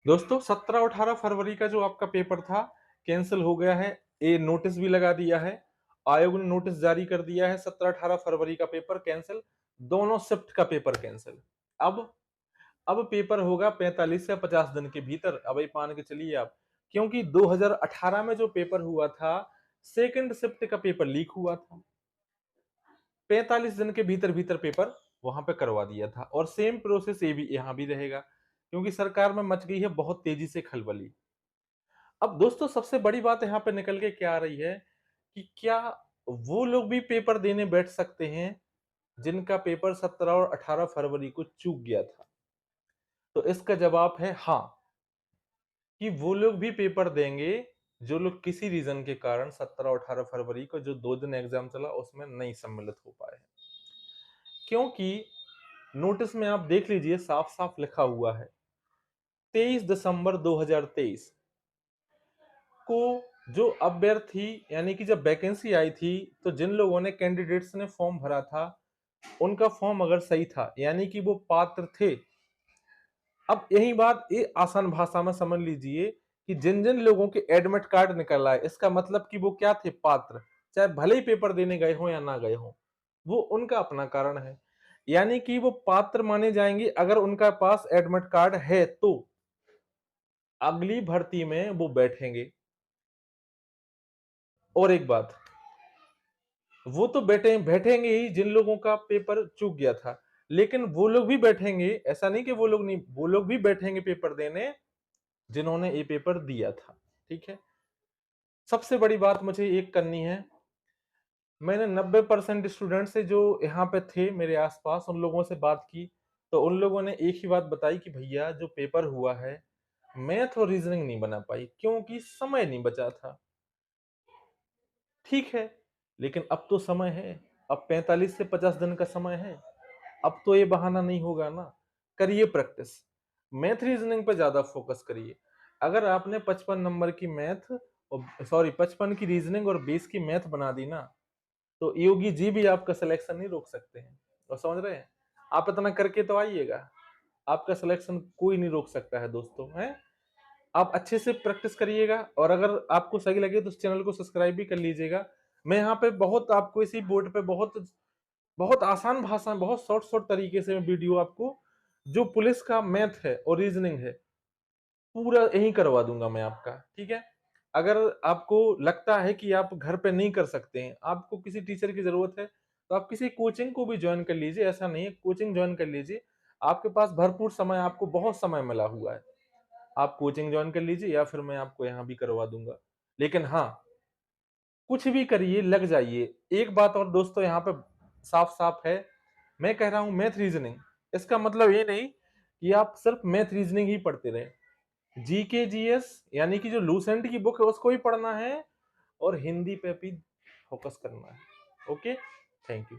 दोस्तों 17 और 18 फरवरी का जो आपका पेपर था कैंसिल हो गया है। ये नोटिस भी लगा दिया है। आयोग ने नोटिस जारी कर दिया है 17-18 फरवरी का पेपर कैंसिल। दोनों शिफ्ट का पेपर कैंसिल। अब अब पेपर होगा 45 से 50 दिन के भीतर। अब ये मान के चलिए आप, क्योंकि 2018 में जो पेपर हुआ था सेकंड शिफ्ट का पेपर लीक हुआ था। 45 दिन के भीतर भीतर पेपर वहां पे करवा दिया था और सेम प्रोसेस ये भी यहाँ भी रहेगा, क्योंकि सरकार में मच गई है बहुत तेजी से खलबली। अब दोस्तों सबसे बड़ी बात यहाँ पे निकल के क्या आ रही है कि क्या वो लोग भी पेपर देने बैठ सकते हैं जिनका पेपर 17 और 18 फरवरी को चूक गया था? तो इसका जवाब है हाँ, कि वो लोग भी पेपर देंगे जो लोग किसी रीजन के कारण 17 और 18 फरवरी को जो 2 दिन एग्जाम चला उसमें नहीं सम्मिलित हो पाए हैं। क्योंकि नोटिस में आप देख लीजिए साफ साफ लिखा हुआ है 23 दिसंबर 2023 को जो अभ्यर्थी, यानी कि जब वैकेंसी आई थी तो जिन लोगों ने कैंडिडेट्स ने फॉर्म भरा था उनका फॉर्म अगर सही था यानी कि वो पात्र थे। अब यही बात ये आसान भाषा में समझ लीजिए कि जिन जिन लोगों के एडमिट कार्ड निकल आए इसका मतलब कि वो क्या थे, पात्र। चाहे भले ही पेपर देने गए हो या ना गए हो, वो उनका अपना कारण है। यानी कि वो पात्र माने जाएंगे अगर उनका पास एडमिट कार्ड है तो अगली भर्ती में वो बैठेंगे। और एक बात, वो तो बैठेंगे ही जिन लोगों का पेपर चूक गया था, लेकिन वो लोग भी बैठेंगे, ऐसा नहीं कि वो लोग नहीं, वो लोग भी बैठेंगे पेपर देने जिन्होंने ये पेपर दिया था। ठीक है। सबसे बड़ी बात मुझे एक करनी है, मैंने 90% स्टूडेंट से जो यहाँ पे थे मेरे आसपास उन लोगों से बात की, तो उन लोगों ने एक ही बात बताई कि भैया जो पेपर हुआ है मैथ और रीजनिंग नहीं बना पाई क्योंकि समय नहीं बचा था। ठीक है, लेकिन अब तो समय है, अब 45 से 50 दिन का समय है, अब तो ये बहाना नहीं होगा ना। करिए प्रैक्टिस, मैथ रीजनिंग पे ज्यादा फोकस करिए। अगर आपने 55 नंबर की मैथ और 55 की रीजनिंग और 20 की मैथ बना दी ना, तो योगी जी भी आपका सिलेक्शन नहीं रोक सकते हैं। और समझ रहे हैं, आप इतना करके तो आइएगा, आपका सिलेक्शन कोई नहीं रोक सकता है दोस्तों है। आप अच्छे से प्रैक्टिस करिएगा और अगर आपको सही लगे तो इस चैनल को सब्सक्राइब भी कर लीजिएगा। मैं यहाँ पे बहुत आपको इसी बोर्ड पे बहुत बहुत आसान भाषा में बहुत शॉर्ट शॉर्ट तरीके से मैं वीडियो आपको जो पुलिस का मैथ है और रीजनिंग है पूरा यही करवा दूंगा मैं आपका। ठीक है। अगर आपको लगता है कि आप घर पे नहीं कर सकते हैं, आपको किसी टीचर की जरूरत है, तो आप किसी कोचिंग को भी ज्वाइन कर लीजिए। ऐसा नहीं है, कोचिंग ज्वाइन कर लीजिए, आपके पास भरपूर समय, आपको बहुत समय मिला हुआ है। आप कोचिंग ज्वाइन कर लीजिए या फिर मैं आपको यहाँ भी करवा दूंगा। लेकिन हाँ, कुछ भी करिए, लग जाइए। एक बात और दोस्तों यहाँ पे साफ साफ है, मैं कह रहा हूं मैथ रीजनिंग, इसका मतलब ये नहीं कि आप सिर्फ मैथ रीजनिंग ही पढ़ते रहे। जीके जीएस यानी कि जो लूसेंट की बुक है उसको भी पढ़ना है और हिंदी पे भी फोकस करना है। Okay, thank you.